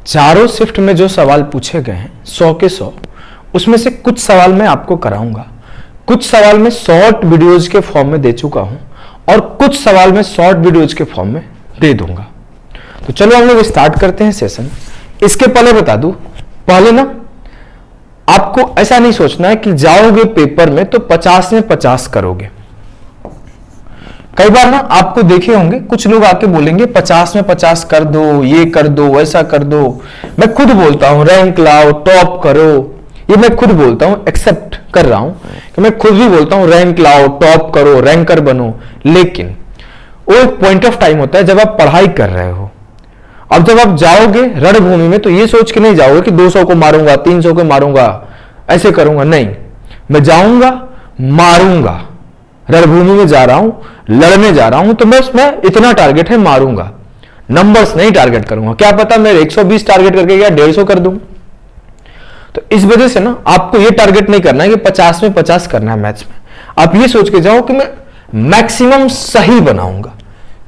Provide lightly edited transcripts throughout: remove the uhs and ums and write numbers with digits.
चारों शिफ्ट में जो सवाल पूछे गए हैं 100 के 100, उसमें से कुछ सवाल मैं आपको कराऊंगा, कुछ सवाल मैं शॉर्ट वीडियोज के फॉर्म में दे चुका हूं और कुछ सवाल मैं शॉर्ट वीडियोज के फॉर्म में दे दूंगा। तो चलो हम लोग स्टार्ट करते हैं सेशन। इसके पहले बता दूं, पहले ना आपको ऐसा नहीं सोचना है कि जाओगे पेपर में तो 50 में 50 करोगे। कई बार ना आपको देखे होंगे कुछ लोग आके बोलेंगे 50 में 50 कर दो, ये कर दो, वैसा कर दो। मैं खुद बोलता हूं रैंक लाओ, टॉप करो, ये मैं खुद बोलता हूं, एक्सेप्ट कर रहा हूं कि मैं खुद भी बोलता हूं रैंक लाओ, टॉप करो, रैंकर बनो। लेकिन वो एक पॉइंट ऑफ टाइम होता है जब आप पढ़ाई कर रहे हो। अब जब आप जाओगे रणभूमि में तो ये सोच के नहीं जाओगे कि 200 को मारूंगा, 300 को मारूंगा, ऐसे करूंगा। नहीं, मैं जाऊंगा, मारूंगा। रणभूमि में जा रहा हूं, लड़ने जा रहा हूं, तो बस मैं इतना टारगेट है, मारूंगा। नंबर्स नहीं टारगेट करूंगा। क्या पता मैं 120 टारगेट करके या 150 कर दूं। तो इस वजह से ना आपको ये टारगेट नहीं करना है कि 50 में 50 करना है मैथ्स में। आप ये सोच के जाओ कि मैं मैक्सिमम सही बनाऊंगा।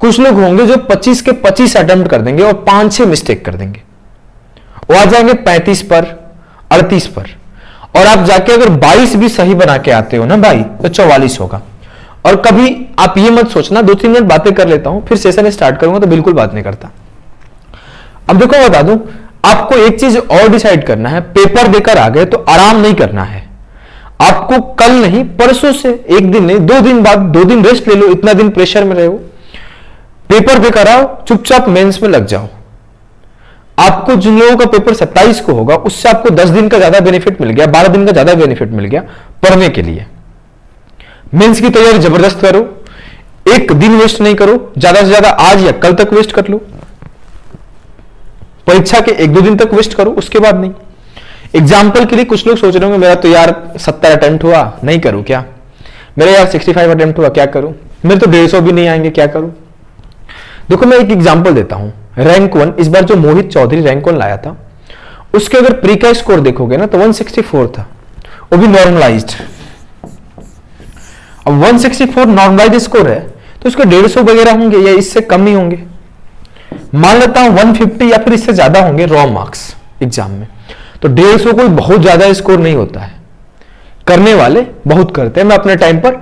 कुछ लोग होंगे जो 25 के 25 अटेम्प्ट कर देंगे और 5-6 मिस्टेक कर देंगे, वो आ जाएंगे 35 पर, 38 पर। और आप जाके अगर 22 भी सही बना के आते हो ना भाई, तो 44 होगा। और कभी आप ये मत सोचना 2-3 मिनट बातें कर लेता हूं फिर सेशन स्टार्ट करूंगा, तो बिल्कुल बात नहीं करता। अब देखो बता दूं, आपको एक चीज और डिसाइड करना है, पेपर देकर आ गए तो आराम नहीं करना है। आपको कल नहीं परसों से, एक दिन नहीं 2 दिन बाद 2 दिन रेस्ट ले लो। इतना दिन प्रेशर में रहे हो, पेपर देकर आओ, चुपचाप मेंस में लग जाओ। आपको जिन लोगों का पेपर 27 को होगा उससे आपको 10 दिन का ज्यादा बेनिफिट मिल गया, 12 दिन का ज्यादा बेनिफिट मिल गया पढ़ने के लिए। मेंस की तैयारी जबरदस्त करो, एक दिन वेस्ट नहीं करो, ज्यादा से ज्यादा आज या कल तक वेस्ट कर लो। परीक्षा के 1-2 दिन तक वेस्ट करो, उसके बाद नहीं। एग्जाम्पल के लिए कुछ लोग सोच रहे होंगे मेरा तो यार 70 अटेम्प्ट हुआ, नहीं करूं क्या? मेरा यार 65 अटेम्प्ट हुआ, क्या करूं? मेरे तो 150 भी नहीं आएंगे, क्या करूं? देखो मैं एक एग्जाम्पल देता हूं। रैंक 1 इस बार जो मोहित चौधरी रैंक 1 लाया था, उसके अगर प्री का स्कोर देखोगे ना तो 164 था, वो भी नॉर्मलाइज्ड। अब 164 नॉर्मलाइज्ड स्कोर है तो उसके 150 वगैरह होंगे या इससे कम ही होंगे। मान लेता हूं 150 या फिर इससे ज्यादा होंगे रॉ मार्क्स एग्जाम में, तो 150 कोई बहुत ज्यादा स्कोर नहीं होता है। करने वाले बहुत करते हैं। मैं अपने टाइम पर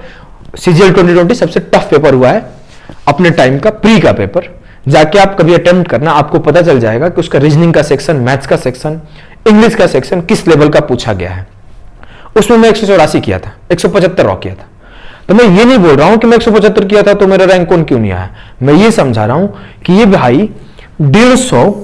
CGL 2020 सबसे टफ पेपर हुआ है अपने टाइम का, प्री का पेपर। जाके आप कभी अटेम्प्ट करना, आपको पता चल जाएगा कि उसका रीजनिंग का सेक्शन, मैथ्स का सेक्शन, इंग्लिश का सेक्शन किस लेवल का पूछा गया है। उसमें मैं 184 किया था, 175 रॉ किया था। तो मैं ये नहीं बोल रहा हूं कि मैं 175 किया था तो मेरा रैंक 1 क्यों नहीं आया। मैं ये समझा रहा हूं कि ये भाई 150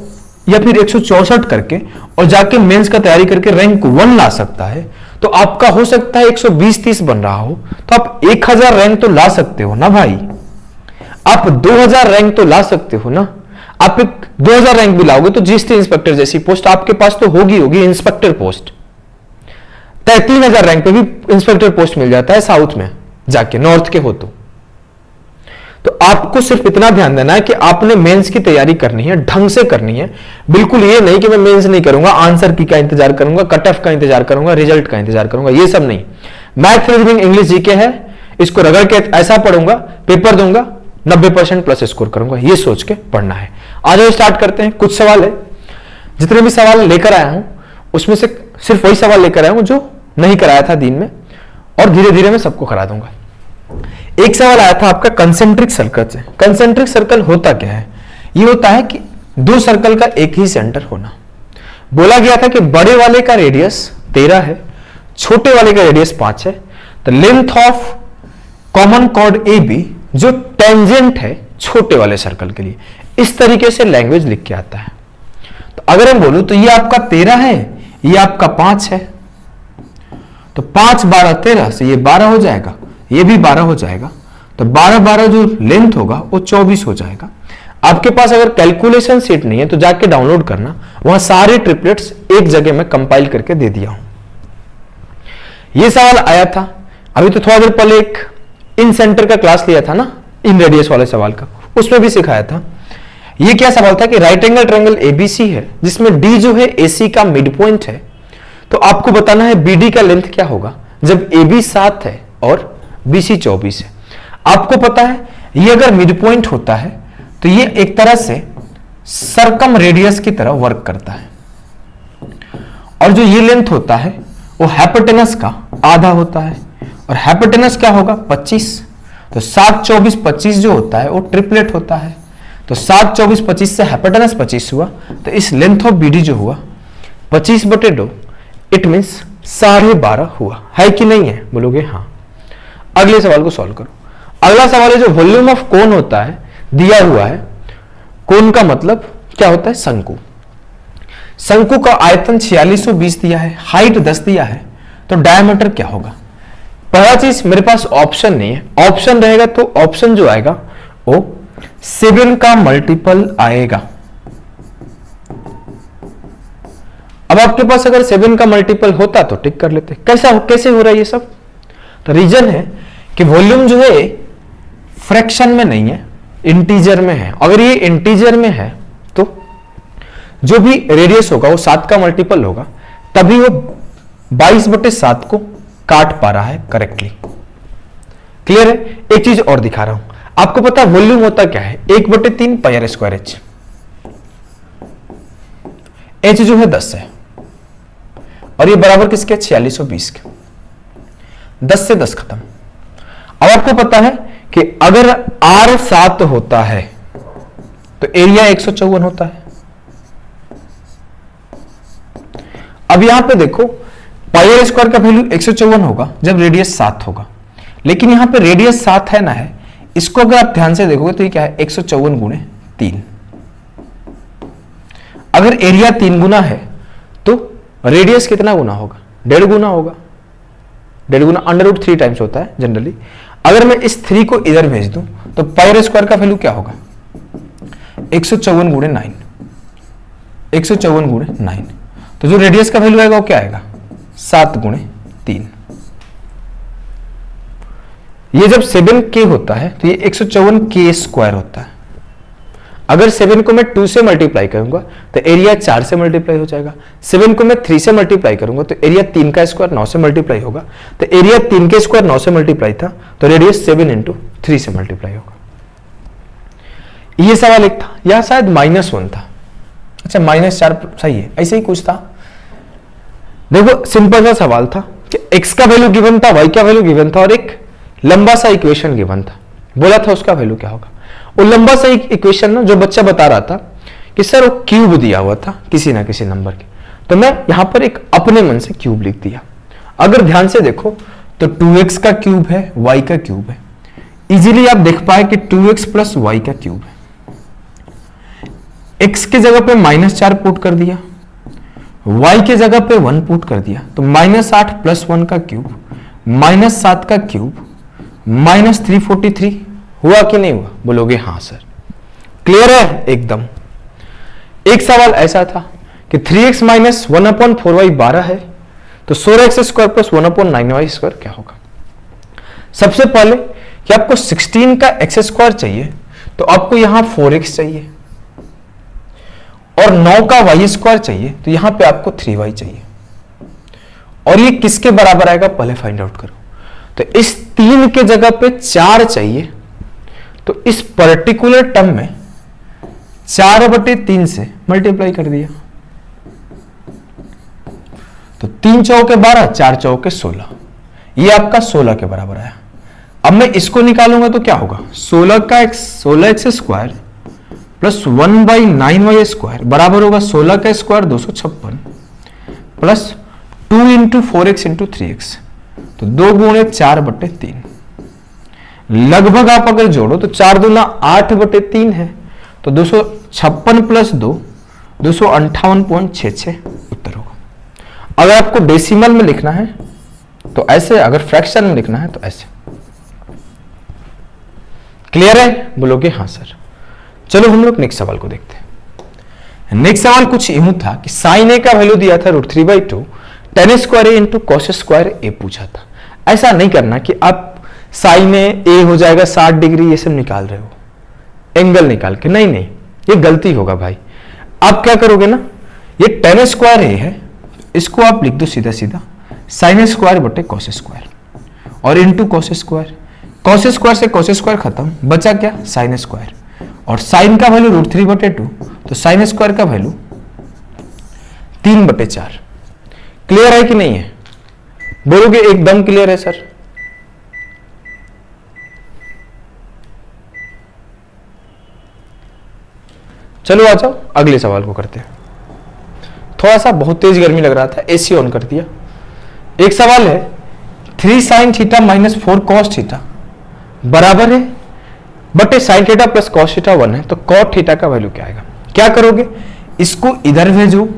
या फिर 164 करके और जाके मेंस का तैयारी करके रैंक 1 ला सकता है, तो आपका हो सकता है 120-30 बन रहा हो, तो आप 1000 रैंक तो ला सकते हो ना भाई। आप 2000 रैंक तो ला सकते हो ना। आप एक 2000 रैंक भी लाओगे तो GST इंस्पेक्टर जैसी पोस्ट आपके पास तो होगी इंस्पेक्टर पोस्ट। 3000 रैंक पे भी इंस्पेक्टर पोस्ट मिल जाता है साउथ में जाके, नॉर्थ के हो तो आपको सिर्फ इतना ध्यान देना है कि आपने मेंस की तैयारी करनी है, ढंग से करनी है। बिल्कुल ये नहीं कि मैं मेंस नहीं करूंगा, आंसर की का इंतजार करूंगा, कट ऑफ का इंतजार करूंगा, रिजल्ट का इंतजार करूंगा, ये सब नहीं। मैथ, रीजनिंग, इंग्लिश, जीके है, इसको रगड़ के ऐसा पढ़ूंगा, पेपर दूंगा, 90% प्लस स्कोर करूंगा, ये सोच के पढ़ना है। आज हम स्टार्ट करते हैं। कुछ सवाल है, जितने भी सवाल लेकर आया हूं उसमें से सिर्फ वही सवाल लेकर आया हूं जो नहीं कराया था दिन में, और धीरे धीरे मैं सबको करा दूंगा। एक सवाल आया था आपका कंसेंट्रिक सर्कल से। कंसेंट्रिक सर्कल होता क्या है? ये होता है कि 2 सर्कल का एक ही सेंटर होना। बोला गया था कि बड़े वाले का रेडियस 13 है, छोटे वाले का रेडियस 5 है। तो length of common chord AB जो टेंजेंट है छोटे वाले सर्कल के लिए, इस तरीके से लैंग्वेज लिख के आता है। तो अगर हम बोलूं तो ये आपका 13 है, ये आपका 5 है, तो 5 12 13 से ये 12 हो जाएगा, ये भी 12 हो जाएगा। तो 12 12 जो लेंथ होगा वो 24 हो जाएगा। आपके पास अगर कैलकुलेशन शीट नहीं है तो जाके डाउनलोड करना, वहां सारे ट्रिपलेट्स एक जगह में कंपाइल करके दे दिया हूं। ये सवाल आया था अभी तो थोड़ा देर पहले, एक इन सेंटर का क्लास लिया था ना, इन रेडियस वाले सवाल का, उसमें भी सिखाया था। ये क्या सवाल था कि राइट एंगल ट्रायंगल ABC है जिसमें D जो है AC का मिड पॉइंट है, तो आपको बताना है BD का लेंथ क्या होगा जब AB 7 है और BC 24 है। आपको पता है ये अगर मिड पॉइंट होता है तो ये एक तरह से सरकम रेडियस की तरह वर्क करता है, और जो ये लेंथ होता है वो हाइपोटेनस का आधा होता है, और हाइपोटेनस क्या होगा 25, तो 7 24 25 जो होता है वो ट्रिपलेट होता है, तो 7 24 25 से हाइपोटेनस 25 हुआ, तो इस लेंथ ऑफ बीडी जो हुआ 25/2, इट मीन्स 12.5 हुआ, है कि नहीं है, बोलोगे हाँ। अगले सवाल को सॉल्व करो। अगला सवाल है जो वॉल्यूम ऑफ कोन होता है दिया हुआ है, कोन का मतलब क्या होता है, शंकु। शंकु का आयतन 4620 दिया है, हाइट 10 दिया है, तो डायमीटर क्या होगा। पहला चीज मेरे पास ऑप्शन नहीं है, ऑप्शन रहेगा तो ऑप्शन जो आएगा वो 7 का मल्टीपल आएगा। अब आपके पास अगर 7 का मल्टीपल होता तो टिक कर लेते। कैसे हो रहा है ये सब, तो रीजन है कि वॉल्यूम जो है फ्रैक्शन में नहीं है, इंटीजर में है। अगर ये इंटीजर में है तो जो भी रेडियस होगा वो 7 का मल्टीपल होगा, तभी वो 22/7 को काट पा रहा है करेक्टली। क्लियर है। एक चीज और दिखा रहा हूं आपको, पता वॉल्यूम होता क्या है, 1/3 πr² h। h जो है 10 है, और ये बराबर किसके 4620 के, 10 से 10 खत्म। अब आपको पता है कि अगर r 7 होता है तो एरिया 154 होता है। अब यहां पे देखो πr² का वैल्यू 154 होगा जब रेडियस 7 होगा, लेकिन यहां पे रेडियस 7 है ना है, इसको अगर आप ध्यान से देखोगे तो ये क्या है 154 × 3। अगर एरिया 3 गुना है तो रेडियस कितना गुना होगा, 1.5 गुना होगा। 1.5 गुना √3 टाइम्स होता है जनरली। अगर मैं इस 3 को इधर भेज दूं तो πr² का वैल्यू क्या होगा 154 × 9, 154 × 9। तो जो रेडियस का वैल्यू आएगा वो क्या आएगा 7 × 3। ये जब 7k होता है तो ये 154k² होता है। अगर 7 को मैं 2 से मल्टीप्लाई करूंगा तो एरिया 4 से मल्टीप्लाई हो जाएगा। 7 को मैं 3 से मल्टीप्लाई करूंगा तो एरिया 3 का स्क्वायर 9 से मल्टीप्लाई होगा, तो एरिया 3 के स्क्वायर 9 से मल्टीप्लाई था, तो रेडियस 7 × 3 से मल्टीप्लाई होगा। ये सवाल एक था, यह शायद -1 था। अच्छा -4 सही है, ऐसे ही कुछ था। देखो सिंपल सा सवाल था कि x का वैल्यू गिवन था, y का वैल्यू गिवन था, और एक लंबा सा इक्वेशन गिवन था, बोला था उसका वैल्यू क्या होगा। वो लंबा सा इक्वेशन ना जो बच्चा बता रहा था कि सर वो क्यूब दिया हुआ था किसी ना किसी नंबर के, तो मैं यहां पर एक अपने मन से क्यूब लिख दिया। अगर ध्यान से देखो तो 2x का क्यूब है, y का क्यूब है। इजीली आप देख पाए कि 2x + y का क्यूब है। x की जगह पे -4 पुट कर दिया, y की जगह पे 1 पुट कर दिया, तो -8 + 1 का क्यूब -7 का क्यूब -343 हुआ कि नहीं हुआ, बोलोगे हाँ सर। क्लियर है एकदम। एक सवाल ऐसा था कि 3x - 1/4y 12 है, तो 16x² + 1/9y² क्या होगा। सबसे पहले कि आपको 16 का x² चाहिए तो आपको यहां 4x चाहिए, और 9 का y² चाहिए तो यहां पे आपको 3y चाहिए, और ये किसके बराबर आएगा पहले फाइंड आउट करो। तो इस 3 के जगह पे 4 चाहिए, तो इस पर्टिकुलर टर्म में 4/3 से मल्टीप्लाई कर दिया, तो 3 चौके 12, 4 चौके 16, ये आपका 16 के बराबर आया। अब मैं इसको निकालूंगा तो क्या होगा 16x² + 1/9y² बराबर होगा 16 का स्क्वायर 256 प्लस 2 × 4x × 3x, तो 2 × 4/3। लगभग आप अगर जोड़ो तो 4 दूना 8/3 है, तो 256 + 2 258.66 उत्तर होगा। अगर आपको डेसिमल में लिखना है तो ऐसे, अगर फ्रैक्शन में लिखना है तो ऐसे। क्लियर है, बोलोगे हाँ सर। चलो हम लोग नेक्स्ट सवाल को देखते हैं। नेक्स्ट सवाल कुछ यूं था कि sin a का वैल्यू दिया था √3/2 tan² a × cos² a पूछा था। ऐसा नहीं करना कि आप sin a हो जाएगा 60 डिग्री ये सब निकाल रहे हो एंगल निकाल के, नहीं नहीं, ये गलती होगा भाई। आप क्या करोगे ना, ये tan² a है, इसको आप लिख दो सीधा सीधा sin² / cos² और इंटू cos²। cos² से cos² खत्म, बचा क्या sin², और sin का वैल्यू √3/2 तो साइन स्क्वायर का वैल्यू 3/4। क्लियर है कि नहीं है? बोलोगे एकदम क्लियर है सर। चलो आ जाओ अगले सवाल को करते हैं। थोड़ा सा बहुत तेज गर्मी लग रहा था, एसी ऑन कर दिया। एक सवाल है 3 sin theta minus 4 cos theta बराबर है बटे sin theta plus cos theta 1 है, तो cot थीटा का वैल्यू क्या आएगा? क्या करोगे? इसको इधर भेजो,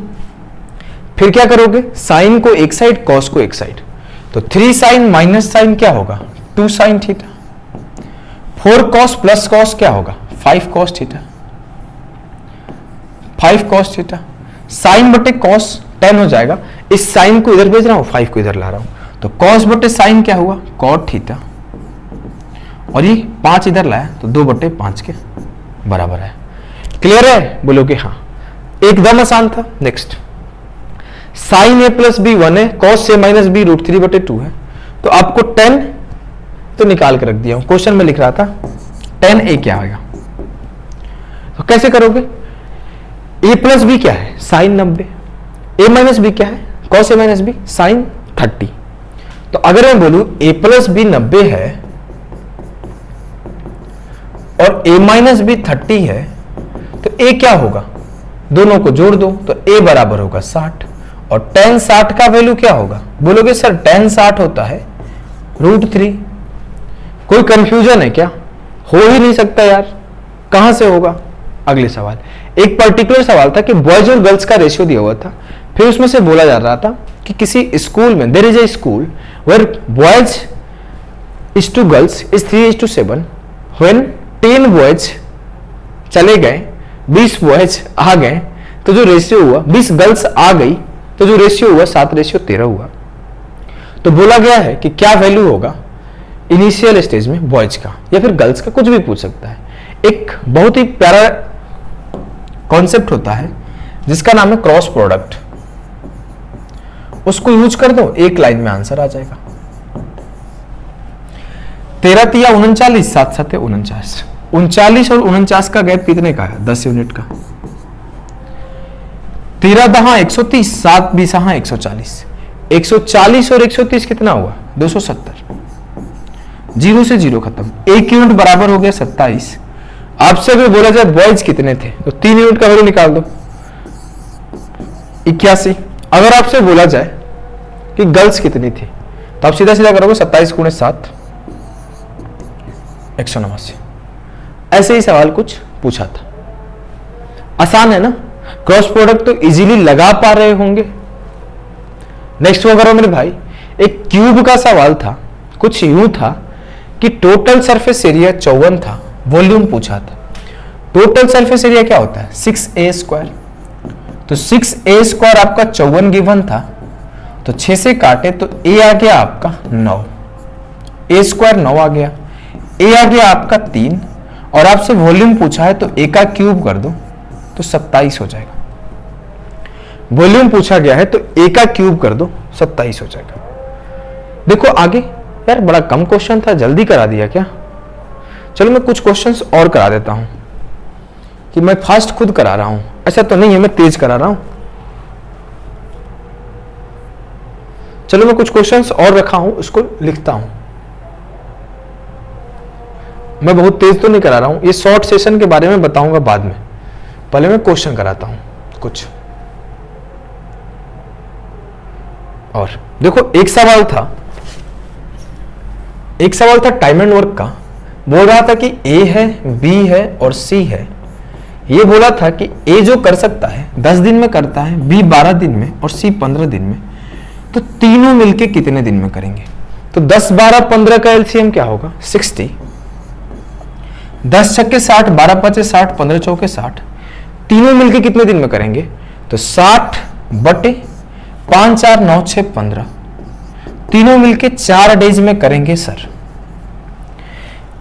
फिर क्या करोगे? साइन को एक साइड, cos को एक साइड, तो 3 sin माइनस साइन क्या होगा? 2 sin theta. 4 cos plus cos क्या होगा? 5 cos theta. 5 cos theta sine बटे cos tan हो जाएगा। इस साइन को इधर भेज रहा हूं, 5 को इधर ला रहा हूं, तो cos बटे साइन क्या हुआ? cot theta. और ये 5 इधर लाया तो 2/5 के बराबर है। क्लियर है? बोलोगे हाँ, एकदम आसान था। Next, sine a plus B 1 है, cos a माइनस बी √3/2 है, तो आपको tan तो निकाल के रख दिया हूं, क्वेश्चन में लिख रहा था tan a क्या आएगा। तो कैसे करोगे? a प्लस बी क्या है? साइन 90। a माइनस बी क्या है? cos a minus B sine 30। तो अगर मैं बोलूं a प्लस बी 90 है और a माइनस बी 30 है, तो a क्या होगा? दोनों को जोड़ दो तो a बराबर होगा 60। और tan 60 का वैल्यू क्या होगा? बोलोगे सर tan 60 होता है √3। कोई कंफ्यूजन है क्या? हो ही नहीं सकता यार, कहां से होगा? अगले सवाल, एक पर्टिकुलर सवाल था कि बॉयज और गर्ल्स का रेशियो दिया हुआ था, फिर उसमें से बोला जा रहा था कि किसी स्कूल में there is a school where boys is to girls is 3:7। व्हेन 10 बॉयज चले गए, 20 बॉयज आ गए, तो जो रेशियो हुआ 20 गर्ल्स आ गई, तो जो रेशियो हुआ 7:13 हुआ। तो बोला गया है कि क्या वैल्यू होगा इनिशियल स्टेज में बॉयज का या फिर गर्ल्स का, कुछ भी पूछ सकता है। एक बहुत ही प्यारा कॉन्सेप्ट होता है जिसका नाम है क्रॉस प्रोडक्ट, उसको यूज कर दो, एक लाइन में आंसर आ जाएगा। 13 तिया 39, 7 7 49। 39 और 49 का गैप कितने का है? 10 यूनिट का। 13 दहा 130, 7 20 140। 140 और 130 कितना हुआ? 270। 0 से 0 खत्म, 1 यूनिट बराबर हो गया 27। आपसे भी बोला जाए बॉयज कितने थे, तो 3 यूनिट का वैल्यू निकाल दो 81। अगर आपसे बोला जाए कि गर्ल्स कितनी थी, तो आप सीधा सीधा करोगे 27 × 7 189। ऐसे ही सवाल कुछ पूछा था, आसान है ना? क्रॉस प्रोडक्ट तो इजीली लगा पा रहे होंगे। नेक्स्ट वो करो मेरे भाई, एक क्यूब का सवाल था, कुछ यूं था कि टोटल सरफेस एरिया 54 था, वॉल्यूम पूछा था। टोटल सरफेस एरिया क्या होता है? 6a²। तो 6a² आपका 54 गिवन था, तो 6 से काटे तो a आ गया आपका 9, a² 9 आ गया, a आ गया आपका 3, और आपसे वॉल्यूम पूछा है तो a का क्यूब कर दो तो 27 हो जाएगा। वॉल्यूम पूछा गया है तो a का क्यूब कर दो 27 हो जाएगा। देखो आगे, यार बड़ा कम क्वेश्चन था, जल्दी करा दिया क्या? चलो मैं कुछ क्वेश्चंस और करा देता हूं कि मैं फास्ट खुद करा रहा हूं, ऐसा तो नहीं है मैं तेज करा रहा हूं। चलो मैं कुछ क्वेश्चंस और रखा हूं, उसको लिखता हूं। मैं बहुत तेज तो नहीं करा रहा हूं, ये शॉर्ट सेशन के बारे में बताऊंगा बाद में, पहले मैं क्वेश्चन कराता हूं कुछ। और देखो एक सवाल था टाइम एंड वर्क का, बोल रहा था कि A है, B है और C है। ये बोला था कि A जो कर सकता है 10 दिन में करता है, B 12 दिन में और C 15 दिन में, तो तीनों मिलके कितने दिन में करेंगे? तो 10 12 15 का एलसीएम क्या होगा? 60। 10 छक्के 60, 12 पचे 60, 15 चौके 60, तीनों मिलके कितने दिन में करेंगे? तो 60 बटे 5 4 9 6 15, तीनों मिलके 4 डेज में करेंगे सर।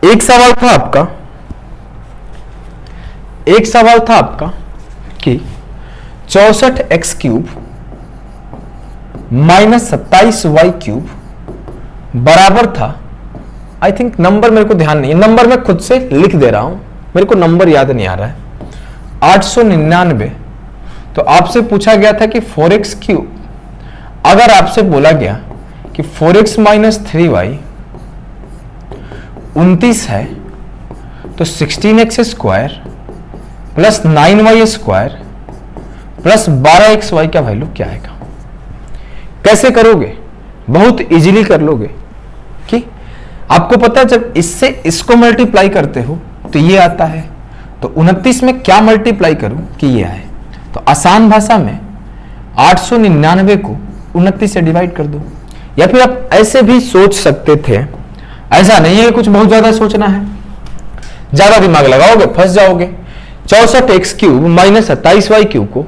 एक सवाल था आपका कि 64x³ माइनस 27y³ बराबर था, आई थिंक नंबर मेरे को ध्यान नहीं है, नंबर मैं खुद से लिख दे रहा हूं, मेरे को नंबर याद नहीं आ रहा है, 899, तो आपसे पूछा गया था कि 4x क्यूब, अगर आपसे बोला गया कि 4x माइनस 3y 29 है, तो 16x square plus 9y square plus 12xy का वैल्यू क्या आएगा? कैसे करोगे? बहुत इजीली कर लोगे कि आपको पता है जब इससे इसको मल्टीप्लाई करते हो तो ये आता है, तो 29 में क्या मल्टीप्लाई करूं कि ये आए। तो आसान भाषा में 899 को 29 से डिवाइड कर दो। या फिर आप ऐसे भी सोच सकते थे, ऐसा नहीं है कुछ बहुत ज्यादा सोचना है, ज्यादा दिमाग लगाओगे फंस जाओगे। 64x cube minus 27y cube को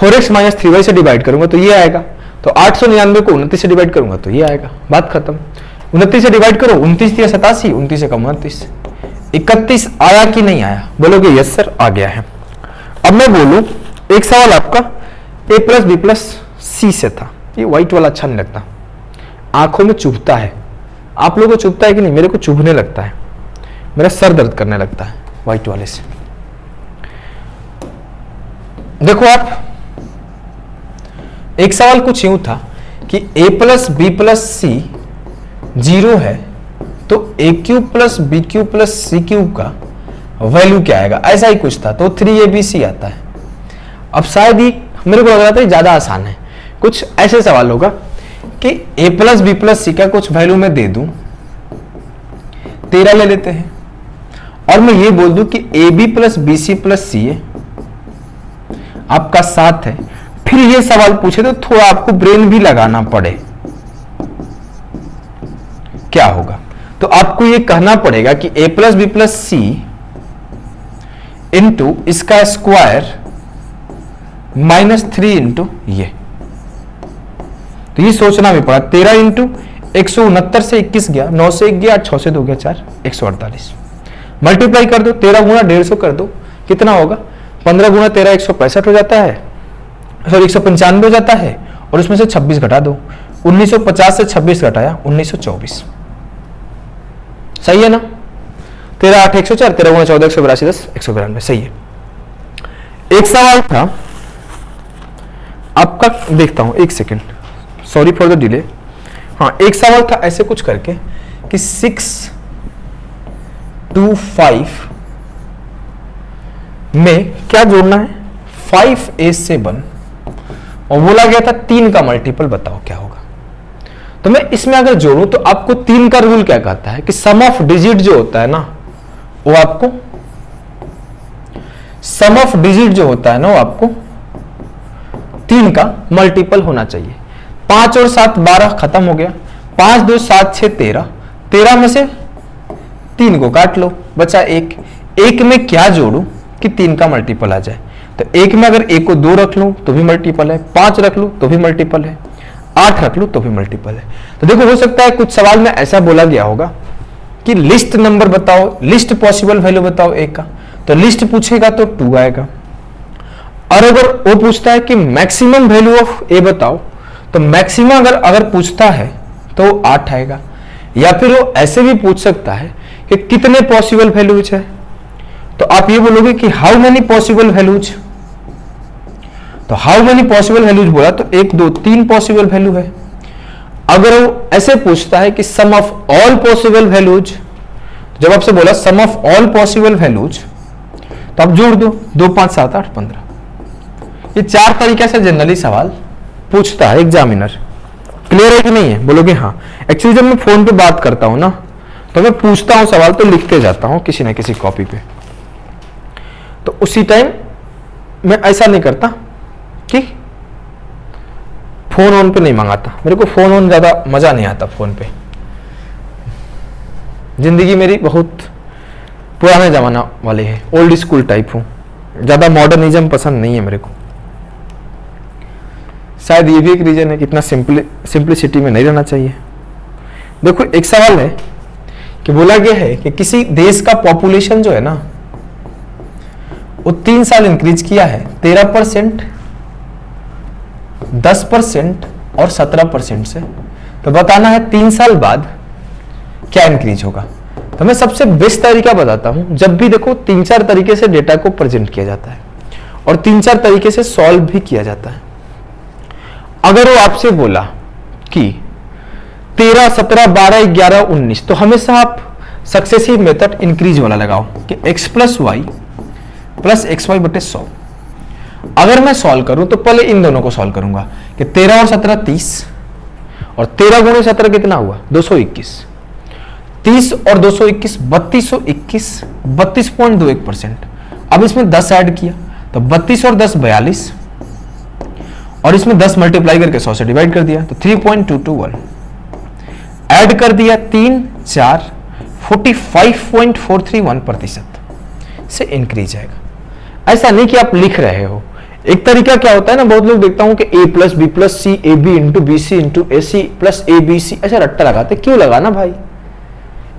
4x माइनस 3y से डिवाइड करूंगा तो ये आएगा, तो 899 को 29 से डिवाइड करूंगा तो ये आएगा, बात खत्म। 29 से डिवाइड करो, 29 या 87, 29 से कम 29, 31 आया कि नहीं आया? बोलोगे यस सर आ गया है। अब मैं बोलूं, एक सवाल आपका a प्लस बी प्लस सी से था, ये व्हाइट वाला अच्छा नहीं लगता, आंखों में चुभता है। आप लोगों को चुभता है कि नहीं? मेरे को चुभने लगता है, मेरा सर दर्द करने लगता है व्हाइट वाले से। देखो आप, एक सवाल कुछ यूं था कि a plus B plus C 0 है, तो a cube plus B cube plus C cube का वैल्यू क्या आएगा, ऐसा ही कुछ था, तो 3abc आता है। अब शायद ही मेरे को लग रहा था ज्यादा आसान है, कुछ ऐसे सवाल होगा कि a प्लस बी प्लस सी का कुछ वैल्यू मैं दे दूं, 13 ले लेते हैं, और मैं ये बोल दूं कि ab plus B C plus C आपका 7 है, फिर ये सवाल पूछे तो थोड़ा आपको ब्रेन भी लगाना पड़े, क्या होगा? तो आपको ये कहना पड़ेगा कि a plus B plus C into इसका स्क्वायर माइनस 3 इंटू ये, तो ये सोचना भी पड़ा। 13 इंटू 169 से 21 गया, 9 से 1 गया, 6 से 2 गया 4, 148 मल्टीप्लाई कर दो, 13 गुना 150 कर दो, कितना होगा? 15 गुना 13 165 हो जाता है, सॉरी 195 हो जाता है, और उसमें से 26 घटा दो, 1950 से 26 घटाया 1924, सही है ना? 13 8 104, 13 गुना 14 182 10 192, सही है। एक सवाल था आपका, देखता हूं एक second, sorry for the delay. हाँ, एक सवाल था ऐसे कुछ करके कि 6 2 5 में क्या जोड़ना है? 5a7, और बोला गया था 3 का मल्टीपल बताओ क्या होगा। तो मैं इसमें अगर जोड़ूं तो आपको 3 का रूल क्या कहता है कि सम ऑफ डिजिट जो होता है ना, वो आपको सम ऑफ डिजिट जो होता है ना, वो आपको 3 का मल्टीपल होना चाहिए। 5 और 7 12 खत्म हो गया, 5 2 7 6 13, 13 में से 3 को काट लो, बचा 1। 1 में क्या जोड़ू कि 3 का मल्टीपल आ जाए? तो 1 में अगर 1 को 2 रख लूं तो भी मल्टीपल है, 5 रख लूं तो भी मल्टीपल है, 8 रख लूं तो भी मल्टीपल है। तो देखो, हो सकता है कुछ सवाल में ऐसा बोला गया होगा कि लिस्ट नंबर बताओ, लिस्ट पॉसिबल वैल्यू बताओ a का, तो लिस्ट पूछेगा तो 2 आएगा। और अगर वो पूछता है कि मैक्सिमम वैल्यू ऑफ a बताओ, तो मैक्सिमम अगर पूछता है तो 8 आएगा। या फिर वो ऐसे भी पूछ सकता है कि कितने पॉसिबल वैल्यूज है, तो आप ये बोलोगे कि हाउ मेनी पॉसिबल वैल्यूज, तो हाउ मेनी पॉसिबल वैल्यूज बोला तो 1 2 3 पॉसिबल वैल्यू है। अगर वो ऐसे पूछता है कि सम ऑफ ऑल पॉसिबल वैल्यूज, जब आपसे बोला सम ऑफ ऑल पॉसिबल वैल्यूज, तो आप जोड़ दो, 2 5 7 8 15। ये 4 तरीके से जनरली सवाल पूछता है एग्जामिनर। क्लियर है कि नहीं है? बोलोगे हाँ। एक्चुअली जब मैं फोन पे बात करता हूं ना, तो मैं पूछता हूं सवाल तो लिखते जाता हूं किसी ना किसी कॉपी पे, तो उसी टाइम मैं ऐसा नहीं करता कि फोन ऑन पे नहीं मंगाता। मेरे को फोन ऑन ज्यादा मजा नहीं आता फोन पे। जिंदगी मेरी बहुत पुराने जमाना वाली है, ओल्ड स्कूल टाइप हूं, ज्यादा मॉडर्निज्म पसंद नहीं है मेरे को। शायद ये भी एक रीजन है कि इतना सिंपलिसिटी में नहीं रहना चाहिए। देखो, एक सवाल है कि बोला गया है कि किसी देश का पॉपुलेशन जो है ना, वो 3 साल इंक्रीज किया है 13%, 10% और 17% से। तो बताना है 3 साल बाद क्या इंक्रीज होगा। तो मैं सबसे बेस्ट तरीका बताता हूं, जब भी देखो 3-4 तरीके से डेटा को प्रेजेंट किया जाता है और 3-4 तरीके से सॉल्व भी किया जाता है। अगर वो आपसे बोला कि 13, 17, 12, 11, 19, तो हमेशा आप सक्सेसिव मेथड इंक्रीज वाला लगाओ कि x plus Y plus X Y बटे 100। अगर मैं सॉल्व करूं तो पहले इन दोनों को सॉल्व करूंगा कि 13 और 17 30, और 13 गुणे 17 कितना हुआ 221, 30 और 221 3221, 32.21%। अब इसमें 10 ऐड किया तो 32 और 10 42, और इसमें 10 मल्टीप्लाई करके 100 से डिवाइड कर दिया तो 3.221, ऐड कर दिया 3 4 45.431% से इंक्रीज आएगा। ऐसा नहीं कि आप लिख रहे हो। एक तरीका क्या होता है ना, बहुत लोग देखता हूं कि a plus B plus C A B into B C into A C plus A B C, ऐसा रट्टा लगाते। क्यों लगाना भाई,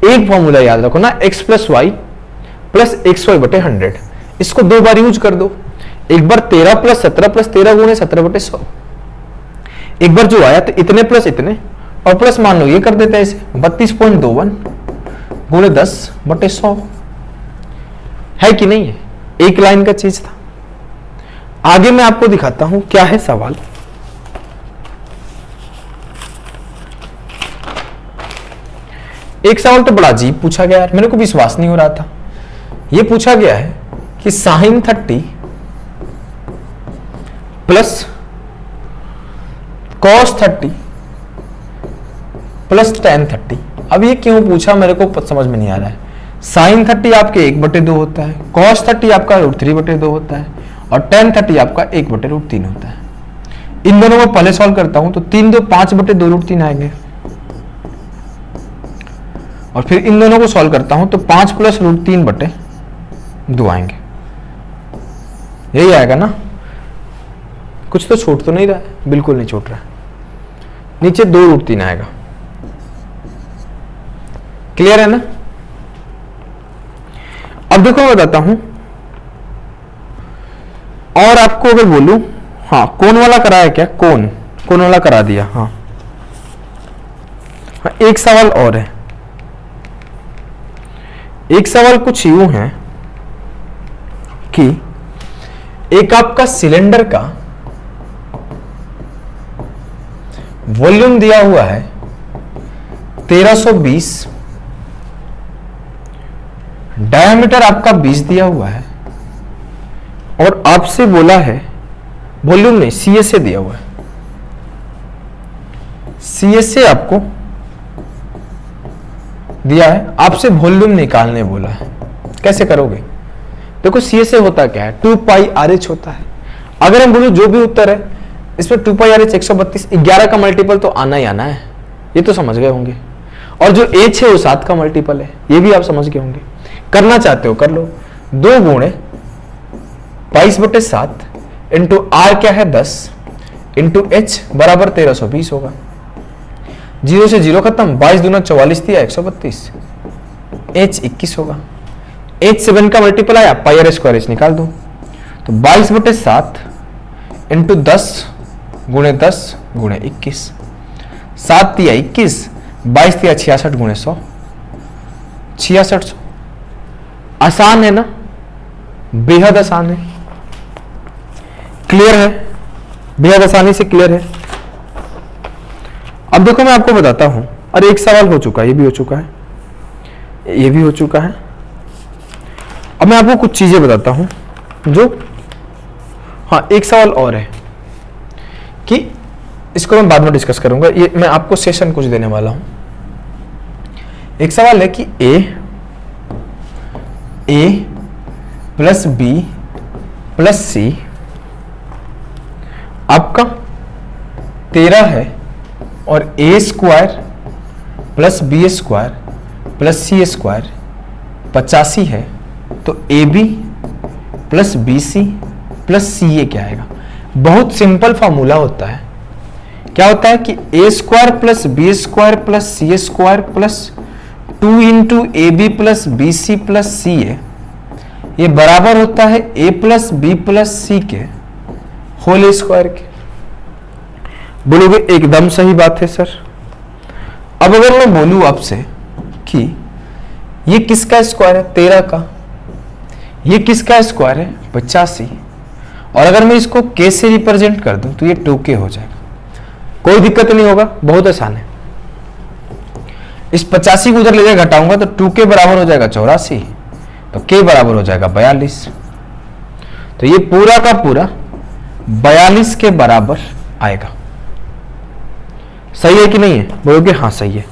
एक फॉर्मूला याद रखो ना, x plus Y plus X Y बटे 100, इसको 2 बार यूज कर दो। एक बार 13 प्लस 17 प्लस 13 गुणे 17 बटे 100, एक बार जो आया तो इतने प्लस इतने, और प्लस मान लो ये कर देते हैं इसे 32.21 गुणे 10 बटे 100, है कि नहीं है? एक लाइन का चीज था। आगे मैं आपको दिखाता हूं क्या है सवाल। एक सवाल तो बड़ा अजीब पूछा गया यार, मेरे को विश्वास नहीं हो रहा था। यह पूछा गया है कि sine 30 plus cos 30 plus tan 30। अब ये क्यों पूछा मेरे को समझ में नहीं आ रहा है। साइन 30 आपके 1/2 होता है, कॉस 30 आपका √3/2 होता है, और टेन 30 आपका 1/√3 होता है। इन दोनों को पहले सॉल्व करता हूं तो 3 2 5/2√3 आएंगे, और फिर इन दोनों को सॉल्व करता हूं तो 5 प्लस √3/2 आएंगे। यही आएगा ना? कुछ तो छूट तो नहीं रहा है, बिल्कुल नहीं छूट रहा है। नीचे 2√3 आएगा। क्लियर है ना? अब देखो मैं बताता हूं, और आपको अगर बोलूं, हाँ कोन वाला कराया क्या, कोन वाला करा दिया। हाँ, एक सवाल और है। एक सवाल कुछ यूं है कि एक आपका सिलेंडर का वॉल्यूम दिया हुआ है 1320, डायमीटर आपका 20 दिया हुआ है, और आपसे बोला है, वॉल्यूम नहीं CSA दिया हुआ है, CSA आपको दिया है, आपसे वॉल्यूम निकालने बोला है। कैसे करोगे? देखो CSA होता क्या है, 2πRH होता है। अगर हम बोलो जो भी उत्तर है इसमें 2πRH 132, 11 का मल्टीपल तो आना ही आना है, ये तो समझ गए होंगे। और जो H है वो 7 का मल्टीपल है, ये भी आप समझ गए होंगे। करना चाहते हो कर लो, 2 गुणे 22/7 इंटू R क्या है 10 इंटू H बराबर 1320 होगा। 0 से 0 खत्म, 22 दूना 44 दिया 132, H 21 होगा। H 7 का मल्टीपल आया, πRH स्क्वायर H निकाल दो, तो 22/7 इंटू 10 गुणे 10 गुणे 21, 7 दिया 21, 22 दिया 66 गुणे 100, 6600। आसान है ना? बेहद आसान है। क्लियर है? बेहद आसानी से क्लियर है। अब देखो मैं आपको बताता हूं, अरे एक सवाल हो चुका है, ये भी हो चुका है, ये भी हो चुका है। अब मैं आपको कुछ चीजें बताता हूं जो, हाँ एक सवाल और है कि इसको मैं बाद में डिस्कस करूंगा, ये मैं आपको सेशन कुछ देने वाला हूं। एक सवाल है कि a plus b plus c आपका 13 है, और a square plus B square plus C square 85 है, तो ab plus B C plus C A क्या आएगा? बहुत सिंपल फॉर्मूला होता है। क्या होता है कि a square plus B square plus C square plus 2 into A B plus B C plus C A, ये बराबर होता है a plus B plus C के होल स्क्वायर के। बोलोगे एकदम सही बात है सर। अब अगर मैं बोलूं आपसे कि ये किसका स्क्वायर है? 13 का। ये किसका स्क्वायर है? 85। और अगर मैं इसको k से रिप्रेजेंट कर दूं तो ये 2k हो जाएगा। कोई दिक्कत नहीं होगा, बहुत आसान है। इस 85 को उधर ले जाकर घटाऊंगा तो 2k बराबर हो जाएगा 84, तो k बराबर हो जाएगा 42। तो ये पूरा का पूरा 42 के बराबर आएगा। सही है कि नहीं है? बोलोगे हाँ सही है।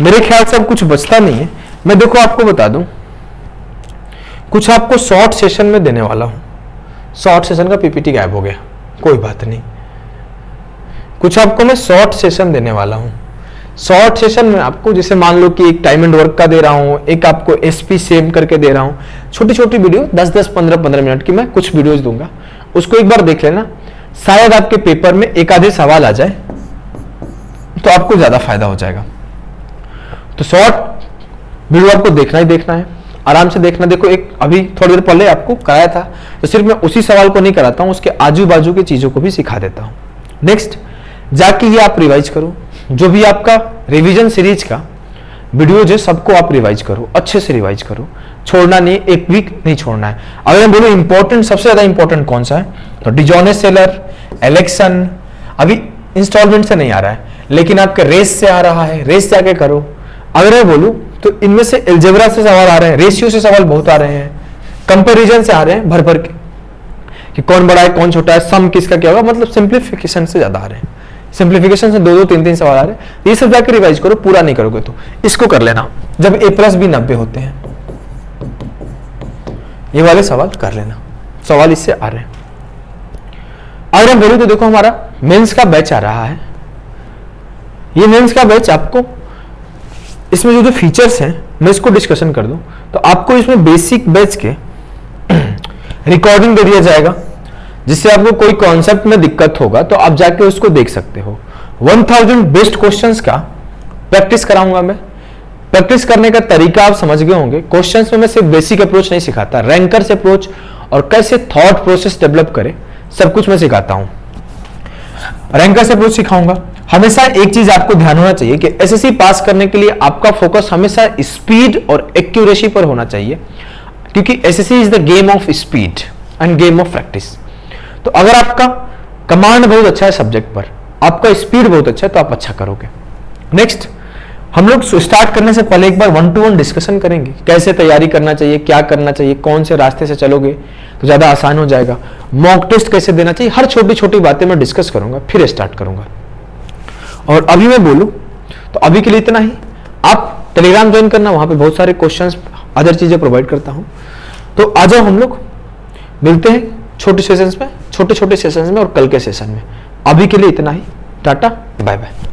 मेरे ख्याल से अब कुछ बचता नहीं है। मैं देखो आपको बता दूं, कुछ आपको शॉर्ट सेशन में देने वाला हूं। शॉर्ट सेशन का पीपीटी गायब हो गया, कोई बात नहीं। कुछ आपको मैं शॉर्ट सेशन देने वाला हूं। शॉर्ट सेशन में आपको जैसे मान लो कि एक टाइम एंड वर्क का दे रहा हूं, एक आपको एसपी सेम करके दे रहा हूं, छोटी छोटी वीडियो 10-10, 15-15 मिनट की मैं कुछ वीडियोस दूंगा, उसको एक बार देख लेना। शायद आपके पेपर में एक आधे सवाल आ जाए तो आपको ज्यादा फायदा हो जाएगा। तो शॉर्ट वीडियो आपको देखना ही देखना है, आराम से देखना। देखो एक अभी थोड़ी देर पहले आपको कराया था, तो सिर्फ मैं उसी सवाल को नहीं कराता हूं, उसके आजू बाजू की चीजों को भी सिखा देता हूं। नेक्स्ट जाके ये आप रिवाइज करो, जो भी आपका रिवीजन सीरीज का वीडियोज है सबको आप रिवाइज करो, अच्छे से रिवाइज करो, छोड़ना नहीं, एक वीक नहीं छोड़ना है। अगर मैं बोलूं इंपॉर्टेंट, सबसे ज्यादा इंपॉर्टेंट कौन सा है, तो डिजॉनेस सेलर, इलेक्शन अभी इंस्टॉलमेंट से नहीं आ रहा है, लेकिन आपके रेस से आ रहा है, रेस से आके करो। अगर मैं बोलूं तो इनमें से एल्जेब्रा से सवाल आ रहे हैं, रेशियो से सवाल बहुत आ रहे हैं, कंपैरिजन से आ रहे हैं भर भर के कि कौन बड़ा है कौन छोटा है, सम किसका क्या होगा, मतलब सिंप्लीफिकेशन से ज्यादा आ रहे हैं। सिंप्लीफिकेशन से 2-2, 3-3 सवाल आ रहे हैं। ये सब जाकर रिवाइज करो, पूरा नहीं करोगे तो इसको कर लेना। जब A+ भी 90 होते हैं, ये वाले सवाल कर लेना, सवाल इससे आ रहे हैं। अगर हम बोलूं तो देखो हमारा मेंस का बैच आ रहा है। ये मेंस का बैच आपको इसमें जो फीचर्स हैं मैं इसको डिस्कशन कर दूं तो आपको इसमें बेसिक बैच के रिकॉर्डिंग दे दिया जाएगा, जिससे आपको कोई कॉन्सेप्ट में दिक्कत होगा तो आप जाके उसको देख सकते हो। 1000 बेस्ट क्वेश्चंस का प्रैक्टिस कराऊंगा मैं। प्रैक्टिस करने का तरीका आप समझ गए होंगे। क्वेश्चंस में मैं सिर्फ बेसिक अप्रोच नहीं सिखाता, रैंकर्स अप्रोच और कैसे थॉट प्रोसेस डेवलप करे सब कुछ मैं सिखाता हूं। रैंकर्स अप्रोच सिखाऊंगा। हमेशा एक चीज आपको ध्यान होना चाहिए कि एसएससी पास करने के लिए आपका फोकस हमेशा स्पीड और एक्यूरेसी पर होना चाहिए, क्योंकि SSC is the game of speed end game of practice. तो अगर आपका कमांड बहुत अच्छा है सब्जेक्ट पर, आपका स्पीड बहुत अच्छा है, तो आप अच्छा करोगे। नेक्स्ट हम लोग स्टार्ट करने से पहले एक बार 1-to-1 डिस्कशन करेंगे, कैसे तैयारी करना चाहिए, क्या करना चाहिए, कौन से रास्ते से चलोगे तो ज्यादा आसान हो जाएगा, मॉक टेस्ट कैसे देना चाहिए, हर छोटी छोटी बातें मैं डिस्कस करूंगा, फिर स्टार्ट करूंगा। और अभी मैं बोलूं तो अभी के लिए इतना ही। आप टेलीग्राम ज्वाइन करना, वहां पे बहुत सारे क्वेश्चंस, अदर चीजें प्रोवाइड करता हूं। तो आ जाओ, हम लोग मिलते हैं छोटे छोटे सेशंस में और कल के सेशन में। अभी के लिए इतना ही। Tata, bye bye.